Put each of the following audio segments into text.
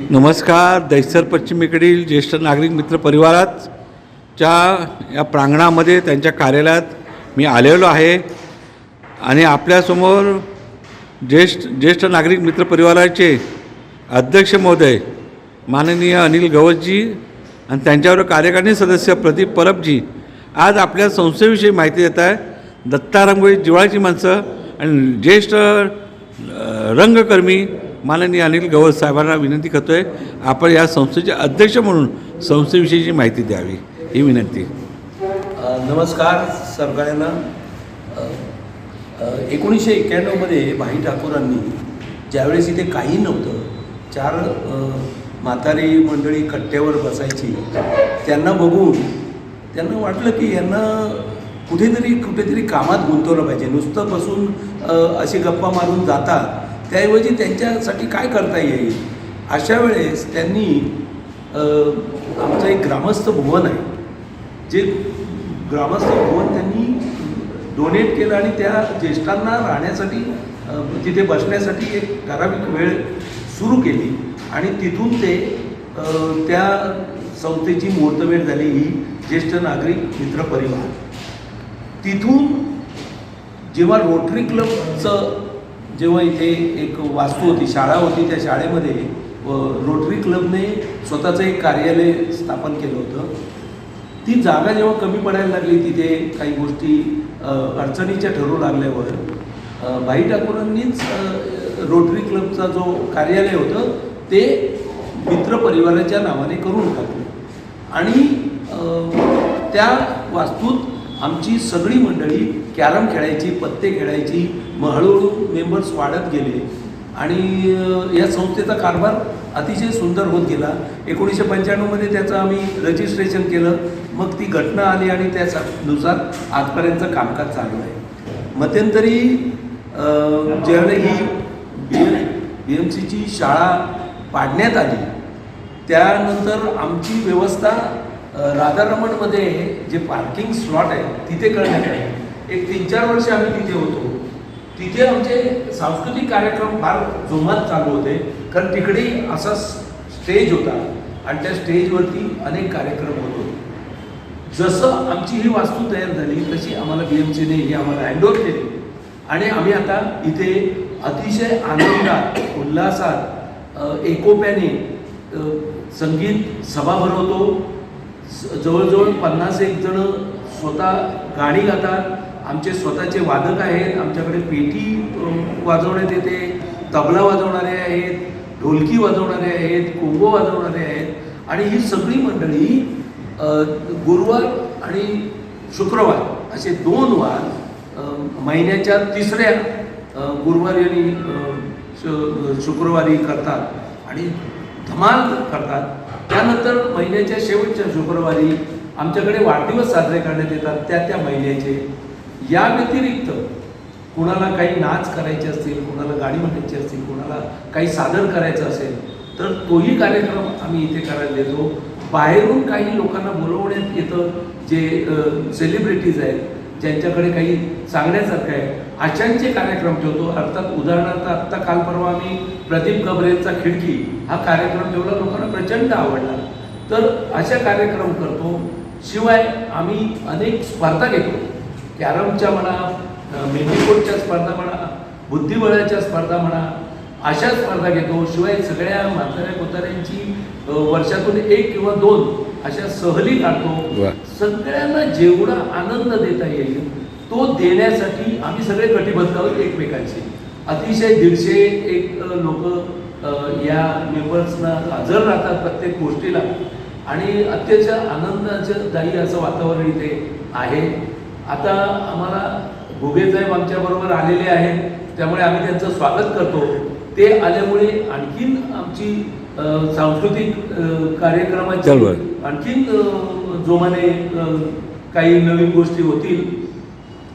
नमस्कार. दहिसर पश्चिमेकडील ज्येष्ठ नागरिक मित्र परिवाराच्या या प्रांगणामध्ये त्यांच्या कार्यालयात मी आलेलो आहे आणि आपल्यासमोर ज्येष्ठ नागरिक मित्र परिवाराचे अध्यक्ष महोदय माननीय अनिल गवसजी आणि त्यांच्यावर कार्यकारिणी सदस्य प्रदीप परबजी आज आपल्या संस्थेविषयी माहिती देत आहे. दत्ता रंगोळी जिव्हाळ्याची माणसं आणि ज्येष्ठ रंगकर्मी माननीय अनिल गवस साहेबांना विनंती करतो आहे, आपण या संस्थेचे अध्यक्ष म्हणून संस्थेविषयीची माहिती द्यावी ही विनंती. नमस्कार सगळ्यांना. 1991मध्ये भाई ठाकूरांनी ज्यावेळेस इथे काही नव्हतं, 4 म्हातारी मंडळी कट्ट्यावर बसायची, त्यांना बघून त्यांना वाटलं की यांना कुठेतरी कामात गुंतवलं पाहिजे. नुसतं बसून अशी गप्पा मारून जातात, त्याऐवजी त्यांच्यासाठी काय करता येईल. अशा वेळेस त्यांनी आमचं एक ग्रामस्थ भवन आहे, जे ग्रामस्थ भवन त्यांनी डोनेट केलं आणि त्या ज्येष्ठांना राहण्यासाठी तिथे बसण्यासाठी एक ठराविक वेळ सुरू केली आणि तिथून ते त्या संस्थेची मुहूर्तमेढ झाली ही ज्येष्ठ नागरिक मित्र परिवार. तिथून जेव्हा रोटरी क्लबचं जेव्हा इथे एक वास्तू होती, शाळा होती, त्या शाळेमध्ये रोटरी क्लबने स्वतःचं एक कार्यालय स्थापन केलं होतं. ती जागा जेव्हा कमी पडायला लागली, तिथे काही गोष्टी अडचणीच्या ठरू लागल्यावर भाई ठाकूरांनीच रोटरी क्लबचा जो कार्यालय होतं ते मित्र परिवाराच्या नावाने करून टाकलं आणि त्या वास्तूत आमची सगळी मंडळी कॅरम खेळायची, पत्ते खेळायची. मग हळूहळू मेंबर्स वाढत गेले आणि या संस्थेचा कारभार अतिशय सुंदर होत गेला. 1995मध्ये त्याचं आम्ही रजिस्ट्रेशन केलं. मग ती घटना आली आणि त्यानुसार आजपर्यंत कामकाज चालू आहे. मध्यंतरी ज्यावेळी ही BMCची शाळा पाडण्यात आली, त्यानंतर आमची व्यवस्था राधारमणमध्ये जे पार्किंग स्लॉट आहे तिथे करण्यात आले. एक 3-4 वर्ष आम्ही तिथे होतो. तिथे आमचे सांस्कृतिक कार्यक्रम फार जोमात चालू होते, कारण तिकडे असा स्टेज होता आणि त्या स्टेजवरती अनेक कार्यक्रम होत होते. जसं आमची ही वास्तू तयार झाली तशी आम्हाला BMCने ही आम्हाला हँडओव्हर केली आणि आम्ही आता इथे अतिशय आनंदात, उल्हासात, एकोप्याने संगीत सभा भरवतो. जवळजवळ 50-1 जण स्वतः गाणी गातात. आमचे स्वतःचे वादक आहेत, आमच्याकडे पेटी वाजवण्यात येते, तबला वाजवणारे आहेत, ढोलकी वाजवणारे आहेत, कोंगो वाजवणारे आहेत आणि ही सगळी मंडळी गुरुवार आणि शुक्रवार असे 2 वार महिन्याच्या 3ऱ्या गुरुवारी आणि शुक्रवारी करतात आणि धमाल करतात. त्यानंतर महिन्याच्या शेवटच्या शुक्रवारी आमच्याकडे वाढदिवस साजरे करण्यात येतात त्या महिन्याचे. या व्यतिरिक्त कुणाला काही नाच करायचे असतील, कुणाला गाणी म्हणायची असतील, कुणाला काही सादर करायचं असेल तर तोही कार्यक्रम आम्ही इथे करायला देतो. बाहेरून काही लोकांना बोलवण्यात येतं, जे सेलिब्रिटीज आहेत, ज्यांच्याकडे काही सांगण्यासारखं आहे, अशांचे कार्यक्रम ठेवतो. अर्थात उदाहरणार्थ आत्ता काल परवा आम्ही प्रदीप गबरेंचा खिडकी हा कार्यक्रम ठेवला, लोकांना प्रचंड आवडला. तर अशा कार्यक्रम करतो. शिवाय आम्ही अनेक स्पर्धा घेतो, कॅरमच्या म्हणा, मेंढीकोटच्या स्पर्धा म्हणा, बुद्धिबळाच्या स्पर्धा म्हणा, अशा स्पर्धा घेतो. शिवाय सगळ्या म्हाताऱ्या कोताऱ्यांची वर्षातून 1 किंवा 2 अशा सहली काढतो. सगळ्यांना जेवढा आनंद देता येईल तो देण्यासाठी आम्ही सगळे कटिबद्ध आहोत एकमेकांशी. अतिशय 150 लोक या मेंबर्सना हजर राहतात प्रत्येक गोष्टीला आणि अत्यंत आनंदाचं दायी असं वातावरण इथे आहे. आता आम्हाला घुगे साहेब आमच्याबरोबर आलेले आहेत, त्यामुळे आम्ही त्यांचं स्वागत करतो. ते आल्यामुळे आणखीन आमची सांस्कृतिक कार्यक्रमाची आणखीन जोमाने काही नवीन गोष्टी होतील.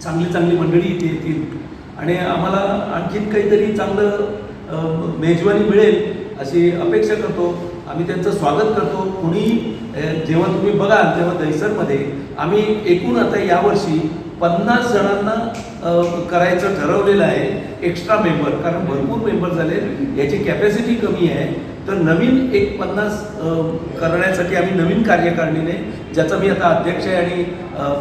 चांगली मंडळी इथे येतील आणि आम्हाला आणखीन काहीतरी चांगलं मेजवानी मिळेल अशी अपेक्षा करतो. आम्ही त्यांचं स्वागत करतो. कुणी जेव्हा तुम्ही बघाल तेव्हा दहिसरमध्ये आम्ही एकूण आता यावर्षी 50 जणांना करायचं ठरवलेलं आहे, एक्स्ट्रा मेंबर, कारण भरपूर मेंबर झाले, याची कॅपॅसिटी कमी आहे. तर नवीन एक 50 करण्यासाठी आम्ही नवीन कार्यकारिणीने, ज्याचा मी आता अध्यक्ष आहे, आणि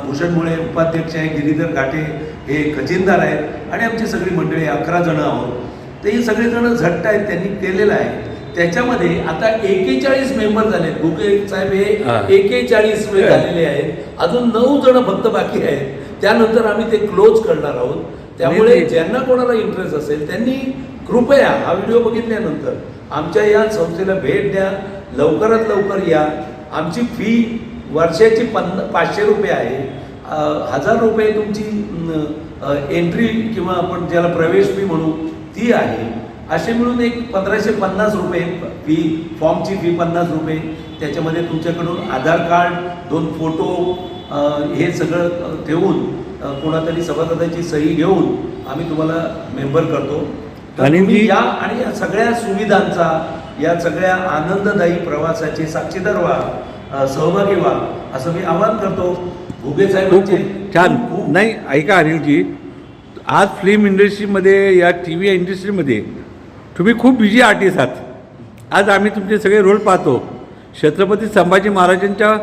भूषण मुळे उपाध्यक्ष आहे, गिरीधर घाटे हे खजिनदार आहेत, आणि आमची सगळी मंडळी 11 जणं आहोत. तर ही सगळेजणं झट्ट आहेत, त्यांनी केलेलं आहे. त्याच्यामध्ये आता 41 मेंबर झाले. घुगे साहेब हे 41 झालेले आहेत. अजून 9 जण फक्त बाकी आहेत. त्यानंतर आम्ही ते क्लोज करणार आहोत. त्यामुळे ज्यांना कोणाला इंटरेस्ट असेल त्यांनी कृपया हा व्हिडिओ बघितल्यानंतर आमच्या या संस्थेला भेट द्या, लवकरात लवकर या. आमची फी वर्षाची 500 रुपये आहे. 1000 रुपये तुमची एंट्री किंवा आपण ज्याला प्रवेश फी म्हणू ती आहे. असे मिळून एक 1550 रुपये फी, फॉर्मची फी 50 रुपये. त्याच्यामध्ये तुमच्याकडून आधार कार्ड, 2 फोटो हे सगळं ठेवून कोणातरी सभासदाची सही घेऊन आम्ही तुम्हाला मेंबर करतो. आणि या आणि या सगळ्या सुविधांचा, या सगळ्या आनंददायी प्रवासाचे साक्षीदार व्हा, सहभागी व्हा असं मी आवाहन करतो. घुगे साहेबांचे छान. नाही ऐका अनिलजी, आज फिल्म इंडस्ट्रीमध्ये, या टी व्ही इंडस्ट्रीमध्ये तुम्ही खूप बिझी आर्टिस्ट आहात. आज आम्ही तुमचे सगळे रोल पाहतो. छत्रपती संभाजी महाराजांच्या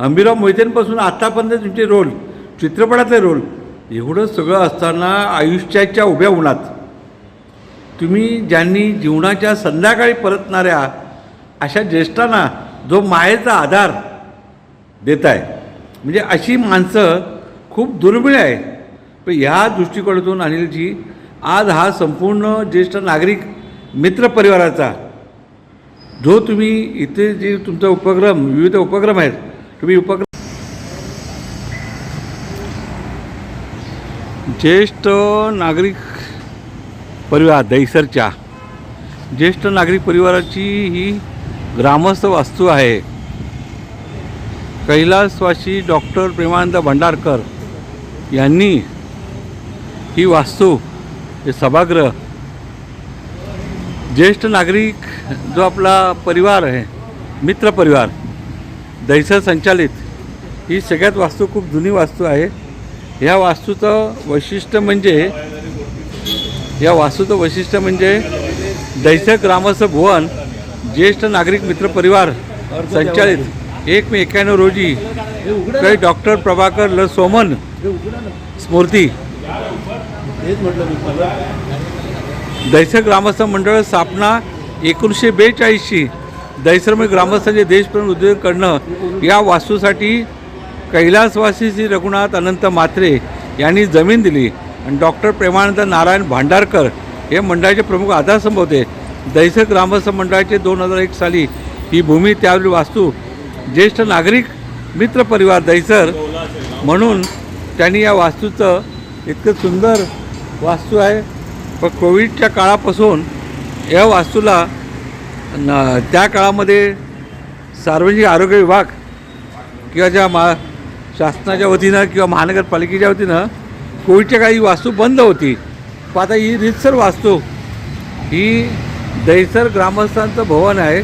हंबीरराव मोहितेंपासून आत्तापर्यंत तुमचे रोल, चित्रपटातले रोल, एवढं सगळं असताना आयुष्याच्या उभ्या उन्हात तुम्ही ज्यांनी जीवनाच्या संध्याकाळी परतणाऱ्या अशा ज्येष्ठांना जो मायेचा आधार देत आहे, म्हणजे अशी माणसं खूप दुर्मिळ आहे. पण ह्या दृष्टिकोनातून अनिलजी, आज हा संपूर्ण ज्येष्ठ नागरिक मित्र परिवाराचा जो तुम्ही इथे जे तुमचा उपक्रम, विविध उपक्रम आहेत, तुम्ही उपक्रम ज्येष्ठ नागरिक परिवार दहिसरच्या ज्येष्ठ नागरिक परिवाराची ही ग्रामस्थ वास्तू आहे. कैलासवासी डॉक्टर प्रेमानंद भंडारकर यांनी ही वास्तू, हे सभागृह, ज्येष्ठ नागरिक जो आपला परिवार आहे, मित्र परिवार दहिसर संचालित, ही सगळ्यात वास्तू खूप जुनी वास्तू आहे. ह्या वास्तूचं वैशिष्ट्य म्हणजे दहिसर ग्रामस्थ भवन ज्येष्ठ नागरिक मित्र परिवार संचालित 1 मे 91 रोजी कै डॉक्टर प्रभाकर ल सोमन स्मृती दहिसर ग्रामस्थ मंडळ स्थापना 1942ची दहिसरमध्ये ग्रामस्थांचे देशप्रेम उद्योग करणं या वास्तूसाठी कैलासवासी श्री रघुनाथ अनंत म्हात्रे यांनी जमीन दिली आणि डॉक्टर प्रेमानंद नारायण भांडारकर हे मंडळाचे प्रमुख आधारस्तंभ होते. दहिसर ग्रामस्थ मंडळाचे 2001 साली ही भूमी, त्यावेळी वास्तू ज्येष्ठ नागरिक मित्र परिवार दहिसर म्हणून त्यांनी या वास्तूचं इतकं सुंदर वास्तू आहे. पण कोविडच्या काळापासून या वास्तूला त्या काळामध्ये सार्वजनिक आरोग्य विभाग किंवा ज्या शासनाच्या वतीनं किंवा महानगरपालिकेच्या वतीनं कोविडच्या काळी वास्तू बंद होती. पण आता ही रीतसर वास्तू ही दहिसर ग्रामस्थांचं भवन आहे.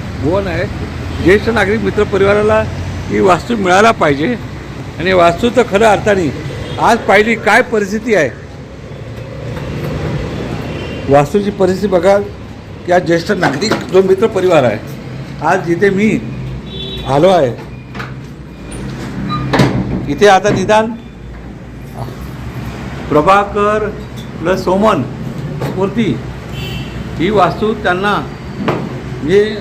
ज्येष्ठ नागरिक मित्र परिवाराला ही वास्तू मिळायला पाहिजे. आणि वास्तूचं खरं अर्थाने आज पाहिली काय परिस्थिती आहे, वास्तूची परिस्थिती बघा. या ज्येष्ठ नागरिक जो मित्र परिवार आहे, आज जिथे मी आलो आहे, इथे आता निदान प्रभाकर ल सोमन स्मृती ही वास्तू त्यांना म्हणजे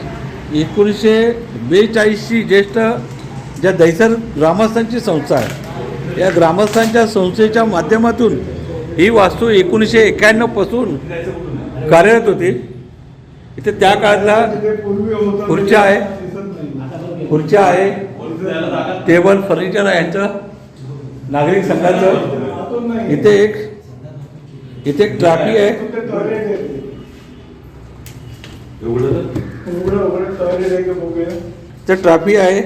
1942ची ज्येष्ठ ज्या दहिसर ग्रामस्थांची संस्था आहे, या ग्रामस्थांच्या संस्थेच्या माध्यमातून ही वास्तू 1991 पासून कार्यरत होती. इथे त्या काळातला खुर्च्या आहे, टेबल, फर्निचर आहे यांचं नागरिक संघाचं. इथे एक ट्रॉफी आहे, ते ट्रॉफी आहे.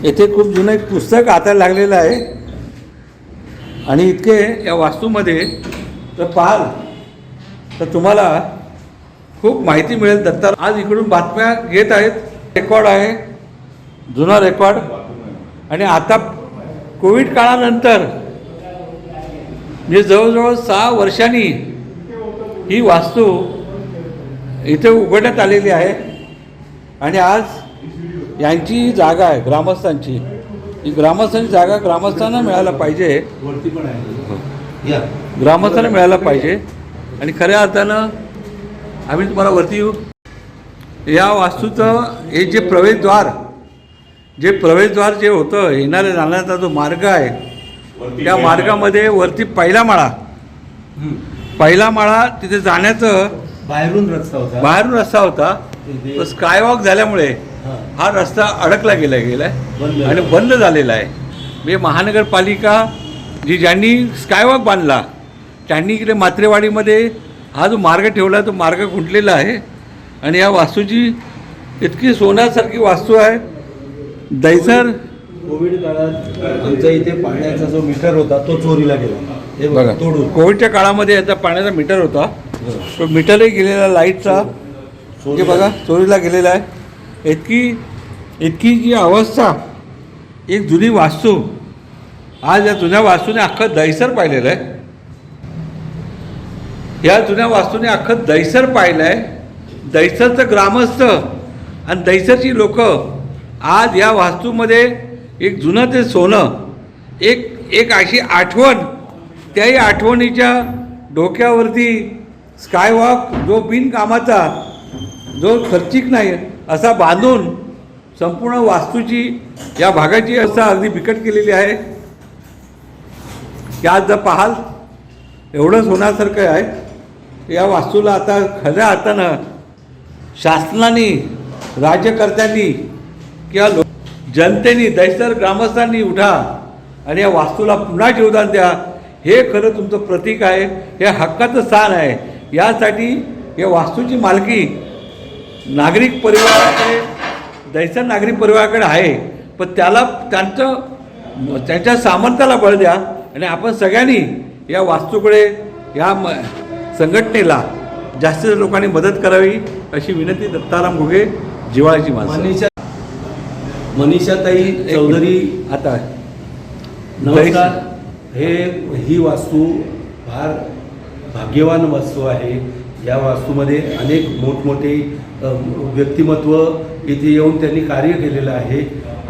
येथे खूप जुनं एक पुस्तक हाताला लागलेलं आहे आणि इतके या वास्तूमध्ये जर पाहाल तर तुम्हाला खूप माहिती मिळेल. दत्ता आज इकडून बातम्या घेत आहेत, रेकॉर्ड आहे, जुना रेकॉर्ड. आणि आता कोविड काळानंतर म्हणजे जवळजवळ 6 वर्षांनी ही वास्तू इथे उघडण्यात आलेली आहे. आणि आज यांची जागा आहे ग्रामस्थांची, ही ग्रामस्थांची जागा ग्रामस्थांना मिळायला पाहिजे, वरती पण आहे, या ग्रामस्थांना मिळायला पाहिजे. आणि खऱ्या अर्थानं आम्ही तुम्हाला वरती येऊ. या वास्तूचं हे जे प्रवेशद्वार जे होतं, येणाऱ्या जाण्याचा जो मार्ग आहे, त्या मार्गामध्ये वरती पहिला माळा तिथे जाण्याचं बाहेरून रस्ता होता. तो स्कायवॉक झाल्यामुळे हा रस्ता अडकला गेलाय आणि बंद झालेला आहे. म्हणजे महानगरपालिका ज्यांनी स्कायवॉक बांधला त्यांनी इकडे मात्रेवाडीमध्ये हा जो मार्ग ठेवला तो मार्ग खुंटलेला आहे. आणि या वास्तूची इतकी सोन्यासारखी वास्तू आहे. दैसर कोविड काळात आमच्या इथे पाण्याचा जो मीटर होता तो चोरीला गेला. हे बघा, तोडून कोविडच्या काळामध्ये याचा पाण्याचा मीटर होता, तो मीटरही गेलेला, लाईटचा हे बघा चोरीला गेलेला आहे. इतकी जी अवस्था, एक जुनी वास्तू, आज या जुन्या वास्तूने अख्खं दैसर पाहिलेलं आहे. या जुन्या वास्तूने अख्खं दैसर पाहिलं आहे. दैसरचं ग्रामस्थ आणि दैसरची लोक आज या वास्तूमध्ये एक जुनं ते सोनं, एक अशी आठवण, त्याही आठवणीच्या डोक्यावरती स्कायवॉक जो बिनकामाचा, जो खर्चिक नाही असा बांधून संपूर्ण वास्तूची, या भागाची अवस्था अगदी बिकट केलेली आहे. की आज जर पाहाल एवढं सोन्यासारखं आहे. या वास्तूला आता खऱ्या अर्थानं शासनाने, राज्यकर्त्यांनी किंवा जनतेने, दैसर ग्रामस्थांनी उठा आणि या वास्तूला पुन्हा जीवदान द्या. हे खरं तुमचं प्रतीक आहे, हे हक्काचं स्थान आहे. यासाठी या वास्तूची मालकी नागरिक परिवाराकडे, दैसर नागरिक परिवाराकडे आहे. पण त्याला त्यांच्या सामर्थ्याला बळ द्या आणि आपण सगळ्यांनी या वास्तूकडे, या संघटनेला जास्तीत लोकांनी मदत करावी अशी विनंती दत्ताराम घुगे, जिव्हाळ्याची माणसं. मनीषाताई चौधरी, आता नमस्कार. ही वास्तू फार भाग्यवान वास्तू आहे. या वास्तूमध्ये अनेक मोठमोठे व्यक्तिमत्व इथे येऊन त्यांनी कार्य केलेलं आहे.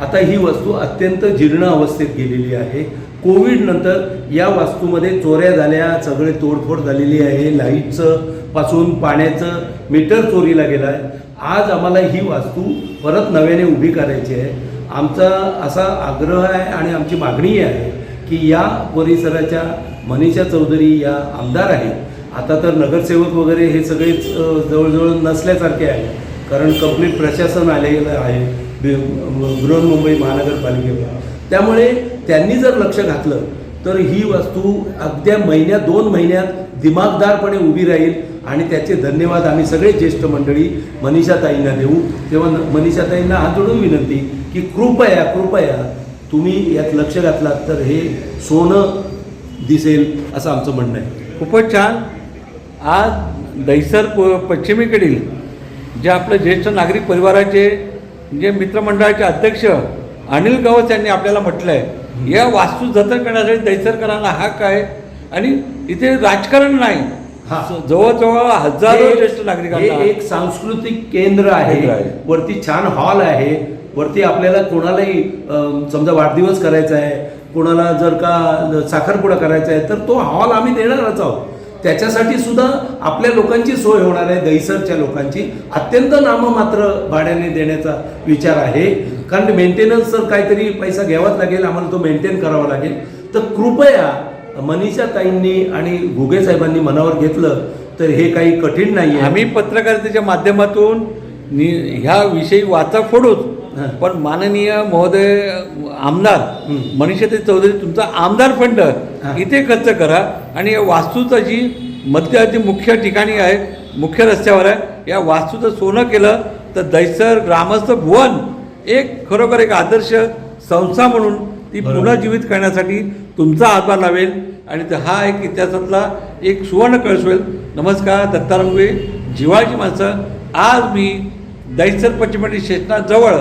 आता ही वास्तू अत्यंत जीर्ण अवस्थेत गेलेली आहे. कोविडनंतर या वास्तूमध्ये चोऱ्या झाल्या, सगळे तोडफोड झालेली आहे. लाईटचं पासून पाण्याचं मीटर चोरीला गेला आहे. आज आम्हाला ही वास्तू परत नव्याने उभी करायची आहे. आमचा असा आग्रह आहे आणि आमची मागणी आहे की या परिसराच्या मनीषा चौधरी या आमदार आहेत. आता तर नगरसेवक वगैरे हे सगळेच जवळजवळ नसल्यासारखे आहे, कारण कंप्लीट प्रशासन आलेलं आहे बृहन्मुंबई महानगरपालिकेवर. त्यामुळे त्यांनी जर लक्ष घातलं तर ही वास्तू अगदी 2 महिन्यात दिमागदारपणे उभी राहील. आणि त्याचे धन्यवाद आम्ही सगळे ज्येष्ठ मंडळी मनीषाताईंना देऊ. तेव्हा मनीषाताईंना हात जोडून विनंती की कृपया तुम्ही यात लक्ष घातलात तर हे सोनं दिसेल असं आमचं म्हणणं आहे. खूपच छान. आज दैसर पश्चिमेकडील जे आपले ज्येष्ठ नागरिक परिवाराचे जे मित्रमंडळाचे अध्यक्ष अनिल गवस यांनी आपल्याला म्हटलं आहे, या वास्तू जतन करण्यासाठी दैसरकरांना हक्क आहे. आणि इथे राजकारण नाही, जवळजवळ हजारो ज्येष्ठ नागरिकांना हे एक सांस्कृतिक केंद्र आहे. वरती छान हॉल आहे. वरती आपल्याला कोणालाही समजा वाढदिवस करायचा आहे, कोणाला जर का साखरपुडा करायचा आहे तर तो हॉल आम्ही देणारच आहोत. त्याच्यासाठी सुद्धा आपल्या लोकांची सोय होणार आहे. दैसरच्या लोकांची अत्यंत नाममात्र भाड्याने देण्याचा विचार आहे, कारण मेंटेनन्स तर काहीतरी पैसा घ्यावाच लागेल, आम्हाला तो मेंटेन करावा लागेल. तर कृपया मनीषाताईंनी आणि घुगे साहेबांनी मनावर घेतलं तर हे काही कठीण नाही आहे. आम्ही पत्रकारितेच्या माध्यमातून ह्या विषयी वाचा फोडूच, पण माननीय महोदय आमदार मनीषाताई चौधरी, तुमचा आमदार फंड इथे खर्च करा आणि या वास्तूचं जी मध्य मुख्य ठिकाणी आहे, मुख्य रस्त्यावर आहे, या वास्तूचं सोनं केलं तर दैसर ग्रामस्थ भुवन एक खरोखर एक आदर्श संस्था म्हणून ती पुनर्जीवित करण्यासाठी तुमचा हातभार लावेल आणि हा एक इतिहासातला एक सुवर्ण कळस होईल. नमस्कार. दत्तारामगुळे, जिव्हाळ्याची माणसं. आज मी दहिसर पश्चिमडी स्टेशनाजवळ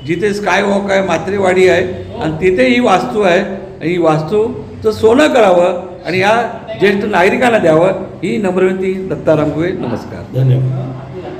जिथे स्काय वॉक आहे, म्हात्रेवाडी आहे आणि तिथे ही वास्तू आहे आणि ही वास्तूचं सोनं करावं आणि या ज्येष्ठ नागरिकांना द्यावं ही नम्र विनंती. दत्तारामगुळे. नमस्कार. धन्यवाद.